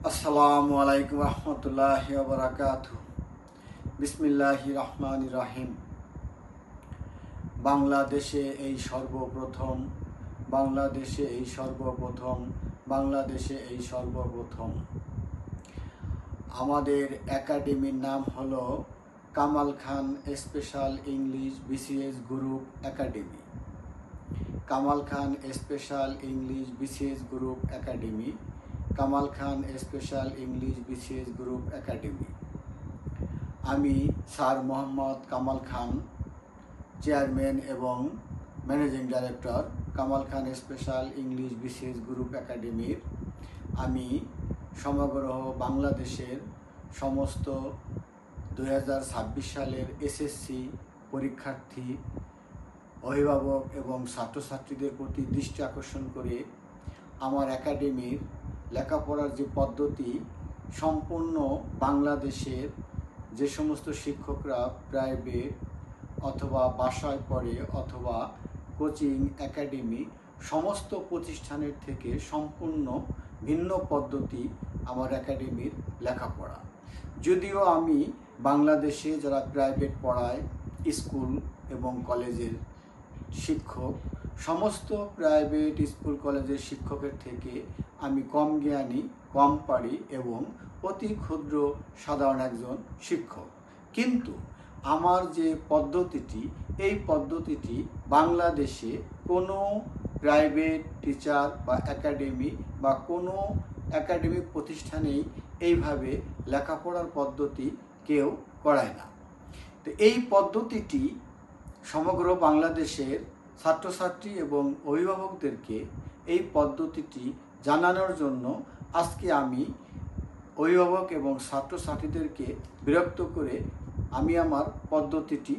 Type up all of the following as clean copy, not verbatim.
আসসালামু আলাইকুম রহমতুল্লাহি ওয়া বারাকাতুহু। বিসমিল্লাহির রহমানির রহিম। বাংলাদেশে এই সর্বপ্রথম বাংলাদেশে এই সর্বপ্রথম বাংলাদেশে এই সর্বপ্রথম আমাদের একাডেমির নাম হলো Kamal Khan special English BCS group academy. Kamal Khan special English BCS group academy, Kamal Khan special English BCS group academy. আমি স্যার মোহাম্মদ কামাল খান, চেয়ারম্যান এবং managing director Kamal Khan special English BCS group একাডেমির। আমি সমগ্র বাংলাদেশের সমস্ত 2026 সালের এসএসসি পরীক্ষার্থী, অভিভাবক এবং ছাত্রছাত্রীদের প্রতি দৃষ্টি আকর্ষণ করে আমার একাডেমির লেখাপড়ার যে পদ্ধতি, সম্পূর্ণ বাংলাদেশের যে সমস্ত শিক্ষকরা প্রাইভেট অথবা বাসায় পড়ে অথবা কোচিং একাডেমি, সমস্ত প্রতিষ্ঠানের থেকে সম্পূর্ণ ভিন্ন পদ্ধতি আমার একাডেমির লেখাপড়া। যদিও আমি বাংলাদেশে যারা প্রাইভেট পড়ায়, স্কুল এবং কলেজের শিক্ষক, সমস্ত প্রাইভেট স্কুল কলেজের শিক্ষকের থেকে আমি কম জ্ঞানী, কম পারি এবং অতি ক্ষুদ্র সাধারণ একজন শিক্ষক, কিন্তু আমার যে পদ্ধতিটি, এই পদ্ধতিটি বাংলাদেশে কোনো প্রাইভেট টিচার বা একাডেমি বা কোনো একাডেমিক প্রতিষ্ঠানেই এইভাবে লেখাপড়ার পদ্ধতি কেউ করায় না। তো এই পদ্ধতিটি সমগ্র বাংলাদেশের ছাত্রছাত্রী এবং অভিভাবকদেরকে এই পদ্ধতিটি জানানোর জন্য আজকে আমি অভিভাবক এবং ছাত্রছাত্রীদেরকে বিরক্ত করে আমি আমার পদ্ধতিটি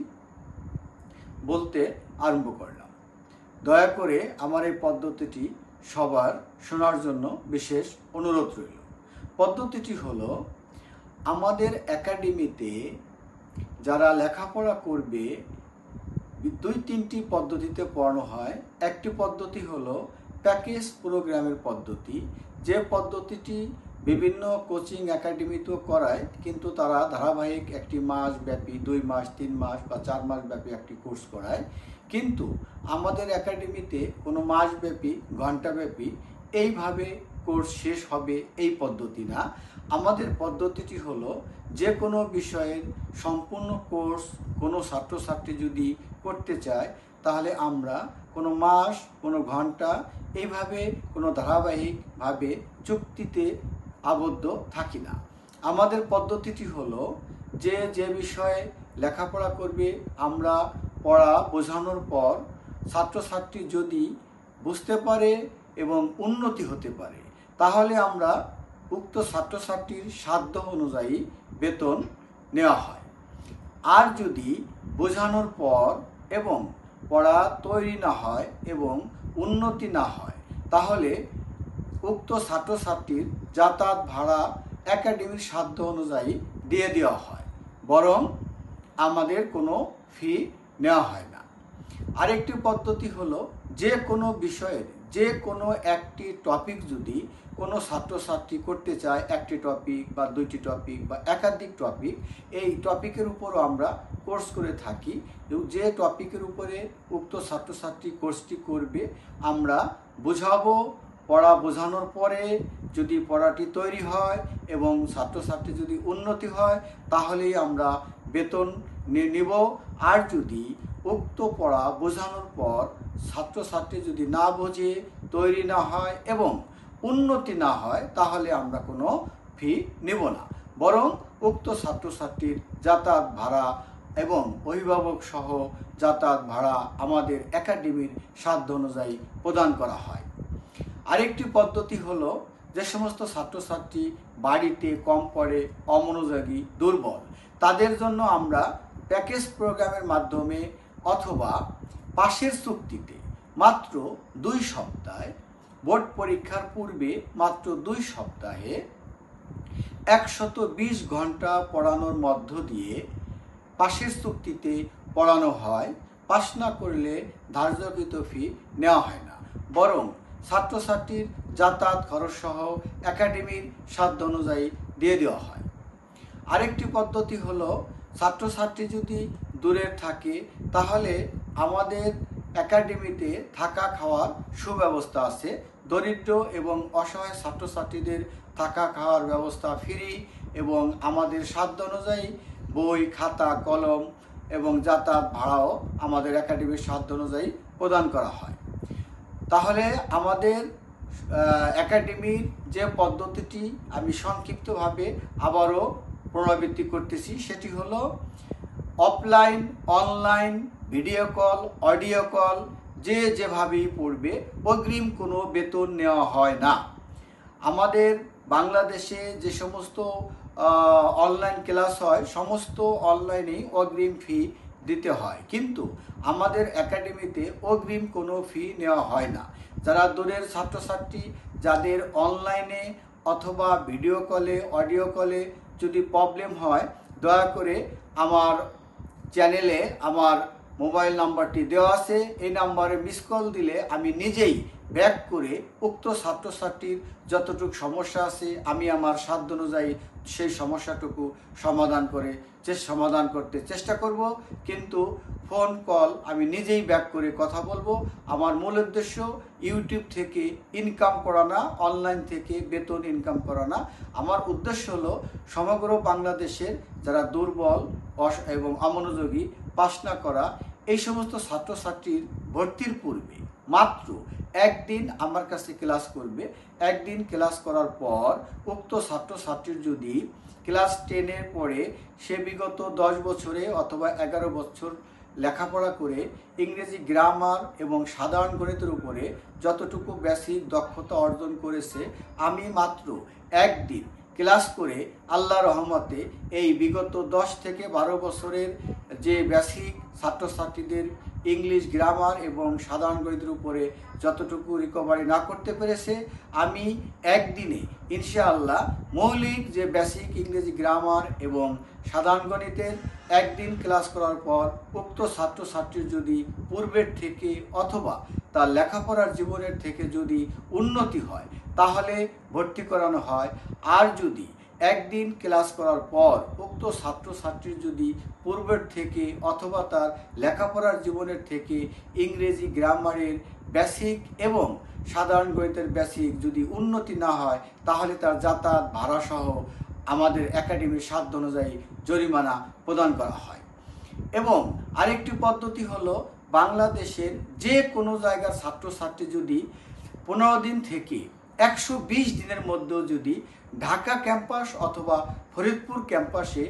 বলতে আরম্ভ করলাম। দয়া করে আমার এই পদ্ধতিটি সবার শোনার জন্য বিশেষ অনুরোধ রইল। পদ্ধতিটি হলো, আমাদের একাডেমিতে যারা লেখাপড়া করবে 2-3টি পদ্ধতিতে পড়ানো হয়। একটি পদ্ধতি হলো প্যাকেজ প্রোগ্রামের পদ্ধতি, যে পদ্ধতিটি বিভিন্ন কোচিং একাডেমিতেও করায়, কিন্তু তারা ধারাবাহিক একটি মাস ব্যাপী, 2 মাস, 3 মাস বা 4 মাস ব্যাপী একটি কোর্স করায়। কিন্তু আমাদের একাডেমিতে কোনো মাসব্যাপী, ঘণ্টাব্যাপী এইভাবে কোর্স শেষ হবে এই পদ্ধতি না। আমাদের পদ্ধতিটি হলো, যে কোনো বিষয়ের সম্পূর্ণ কোর্স কোনো ছাত্রছাত্রী যদি করতে চায়, তাহলে আমরা কোনো মাস, কোনো ঘন্টা, এইভাবে কোনো ধারাবাহিকভাবে চুক্তিতে আবদ্ধ থাকি না। আমাদের পদ্ধতিটি হলো, যে বিষয়ে লেখাপড়া করবে, আমরা পড়া বোঝানোর পর ছাত্রছাত্রী যদি বুঝতে পারে এবং উন্নতি হতে পারে, তাহলে আমরা উক্ত ছাত্রছাত্রীর সাধ্য অনুযায়ী বেতন নেওয়া হয়। আর যদি বোঝানোর পর এবং পড়া তৈরি না হয় এবং উন্নতি না হয়, তাহলে উক্ত ছাত্রছাত্রীর যাতায়াত ভাড়া একাডেমির সাধ্য অনুযায়ী দিয়ে দেওয়া হয়, বরং আমাদের কোনো ফি নেওয়া হয় না। আরেকটি পদ্ধতি হলো, যে কোনো বিষয়ের যে কোনো একটি টপিক যদি কোনো ছাত্রছাত্রী করতে চায়, একটি টপিক বা 2টি টপিক বা একাধিক টপিক, এই টপিকের উপরও আমরা কোর্স করে থাকি। যে টপিকের উপরে উক্ত ছাত্রছাত্রী কোর্সটি করবে, আমরা বোঝাবো। পড়া বোঝানোর পরে যদি পড়াটি তৈরি হয় এবং ছাত্রছাত্রী যদি উন্নতি হয়, তাহলেই আমরা বেতন নিব। আর যদি উক্ত পড়া বোঝানোর পর ছাত্রছাত্রী যদি না বোঝে, তৈরি না হয় এবং উন্নতি না হয়, তাহলে আমরা কোনো ফি নেব না, বরং উক্ত ছাত্রছাত্রীর যাতায়াত ভাড়া এবং অভিভাবক সহ যাতায়াত ভাড়া আমাদের একাডেমির সাধ্য অনুযায়ী প্রদান করা হয়। আরেকটি পদ্ধতি হলো, যে সমস্ত ছাত্রছাত্রী বাড়িতে কম পড়ে, অমনোযোগী, দুর্বল, তাদের জন্য আমরা প্যাকেজ প্রোগ্রামের মাধ্যমে অথবা পাশের চুক্তিতে মাত্র 2 সপ্তাহে, বোর্ড পরীক্ষার পূর্বে মাত্র 2 সপ্তাহে 120 ঘন্টা পড়ানোর মধ্য দিয়ে পাশের চুক্তিতে পড়ানো হয়। পাশ না করলে ধার্যকৃত ফি নেওয়া হয় না, বরং ছাত্রছাত্রীর যাতায়াত খরচ সহ একাডেমির সাধ্য অনুযায়ী দিয়ে দেওয়া হয়। আরেকটি পদ্ধতি হলো, ছাত্রছাত্রী যদি দূরের থাকে তাহলে আমাদের একাডেমিতে থাকা খাওয়ার সুব্যবস্থা আছে। দরিদ্র এবং অসহায় ছাত্রছাত্রীদের থাকা খাওয়ার ব্যবস্থা ফ্রি এবং আমাদের সাধ্য অনুযায়ী বই, খাতা, কলম এবং যাতায়াত ভাড়াও আমাদের একাডেমির সাধ্য অনুযায়ী প্রদান করা হয়। তাহলে আমাদের একাডেমির যে পদ্ধতিটি আমি সংক্ষিপ্তভাবে আবারও পুনরাবৃত্তি করতেছি, সেটি হলো offline, online, video call, audio call, যে যেভাবেই পড়বে অগ্রিম কোনো বেতন নেওয়া হয় না। আমাদের বাংলাদেশে যে সমস্ত অনলাইন ক্লাস হয় সমস্ত অনলাইনেই অগ্রিম ফি দিতে হয়, কিন্তু আমাদের একাডেমিতে অগ্রিম কোনো ফি নেওয়া হয় না। যারা দূরের ছাত্রছাত্রী, যাদের অনলাইনে অথবা ভিডিও কলে, অডিও কলে যদি প্রবলেম হয়, দয়া করে আমার চ্যানেলে আমার মোবাইল নাম্বারটি দেওয়া আছে, এই নাম্বারে মিস কল দিলে আমি নিজেই ব্যাক করে উক্ত ছাত্রছাত্রীর যতটুকু সমস্যা আছে আমি আমার সাধ্য অনুযায়ী সেই সমস্যাটুকু সমাধান করতে চেষ্টা করব। কিন্তু ফোন কল আমি নিজেই ব্যাক করে কথা বলবো। আমার মূল উদ্দেশ্য ইউটিউব থেকে ইনকাম করা না, অনলাইন থেকে বেতন ইনকাম করা না। আমার উদ্দেশ্য হলো সমগ্র বাংলাদেশের যারা দুর্বল এবং অমনোযোগী, পাস না করা এই সমস্ত ছাত্রছাত্রীর ভর্তির পূর্বে মাত্র একদিন আমার কাছে ক্লাস করবে। একদিন ক্লাস করার পর উক্ত ছাত্রছাত্রীর যদি ক্লাস 10-এর পরে সে বিগত 10 বছরে অথবা 11 বছর লেখাপড়া করে ইংরেজি গ্রামার এবং সাধারণ গণিতের উপরে যতটুকু বেসিক দক্ষতা অর্জন করেছে, আমি মাত্র একদিন ক্লাস করে আল্লাহ রহমতে এই বিগত 10 থেকে 12 বছরের যে বেসিক ছাত্রছাত্রীদের ইংলিশ গ্রামার এবং সাধারণ গণিতের উপরে যতটুকু রিকভারি না করতে পেরেছে, আমি একদিনে ইনশাআল্লাহ মৌলিক যে বেসিক ইংরেজি গ্রামার এবং সাধারণ গণিতের একদিন ক্লাস করার পর উক্ত ছাত্রছাত্রীর যদি পূর্বের থেকে অথবা তার লেখাপড়ার জীবনের থেকে যদি উন্নতি হয় তাহলে ভর্তি করানো হয়। আর যদি একদিন ক্লাস করার পর উক্ত ছাত্রছাত্রীর যদি পূর্বের থেকে অথবা তার লেখাপড়ার জীবনের থেকে ইংরেজি গ্রামারের বেসিক এবং সাধারণ গণিতের বেসিক যদি উন্নতি না হয় তাহলে তার যাতায়াত ভাড়া সহ আমাদের একাডেমির সাধ্য অনুযায়ী জরিমানা প্রদান করা হয়। এবং আরেকটি পদ্ধতি হলো, বাংলাদেশের যে কোনো জায়গার ছাত্রছাত্রী যদি 15 দিন থেকে 120 দিনের মধ্যেও যদি ঢাকা ক্যাম্পাস অথবা ফরিদপুর ক্যাম্পাসে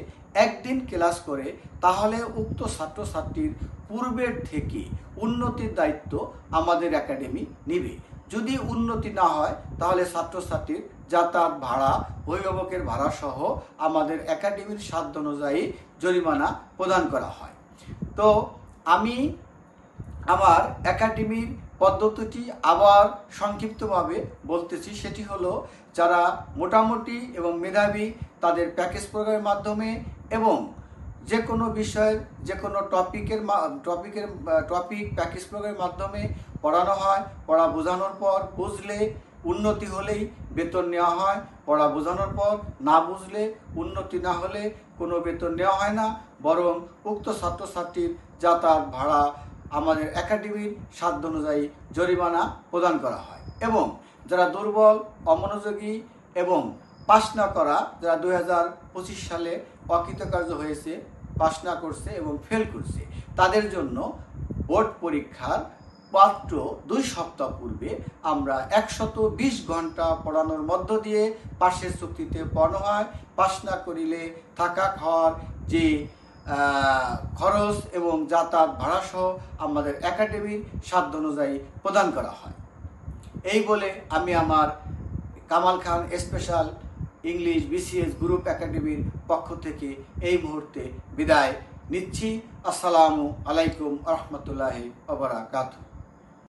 একদিন ক্লাস করে তাহলে উক্ত ছাত্রছাত্রীর পূর্বের থেকে উন্নতির দায়িত্ব আমাদের একাডেমি নেবে। যদি উন্নতি না হয় তাহলে ছাত্রছাত্রীর যাতায়াত ভাড়া, অভিভাবকের ভাড়া সহ আমাদের একাডেমির সাধ্য অনুযায়ী জরিমানা প্রদান করা হয়। তো আমি আমার একাডেমির পদ্ধতিটি আবার সংক্ষিপ্তভাবে বলতেছি, সেটি হলো যারা মোটামুটি এবং মেধাবী তাদের প্যাকেজ প্রোগ্রামের মাধ্যমে এবং যে কোনো বিষয়ের যে কোনো টপিক প্যাকেজ প্রোগ্রামের মাধ্যমে পড়ানো হয়। পড়া বোঝানোর পর বুঝলে, উন্নতি হলেই বেতন নেওয়া হয়। পড়া বোঝানোর পর না বুঝলে, উন্নতি না হলে কোনো বেতন নেওয়া হয় না, বরং উক্ত ছাত্রছাত্রীর যাতায়াত ভাড়া আমাদের একাডেমির সাধ্য অনুযায়ী জরিমানা প্রদান করা হয়। এবং যারা দুর্বল, অমনোযোগী এবং পাস না করা, যারা 2025 সালে অকৃতকার্য হয়েছে, পাস না করছে এবং ফেল করছে, তাদের জন্য বোর্ড পরীক্ষার মাত্র 2 সপ্তাহ পূর্বে আমরা 120 ঘন্টা পড়ানোর মধ্য দিয়ে পাশের চুক্তিতে পড়ানো হয়। পাস না করিলে থাকা খাওয়ার যে খরচ এবং যাতায়াত ভাড়া সহ আমাদের একাডেমির সাধ্য অনুযায়ী প্রদান করা হয়। এই বলে আমি আমার Kamal Khan special English BCS group একাডেমির পক্ষ থেকে এই মুহূর্তে বিদায় নিচ্ছি। আসসালামু আলাইকুম রহমতুল্লাহি ওয়া বারাকাতুহু।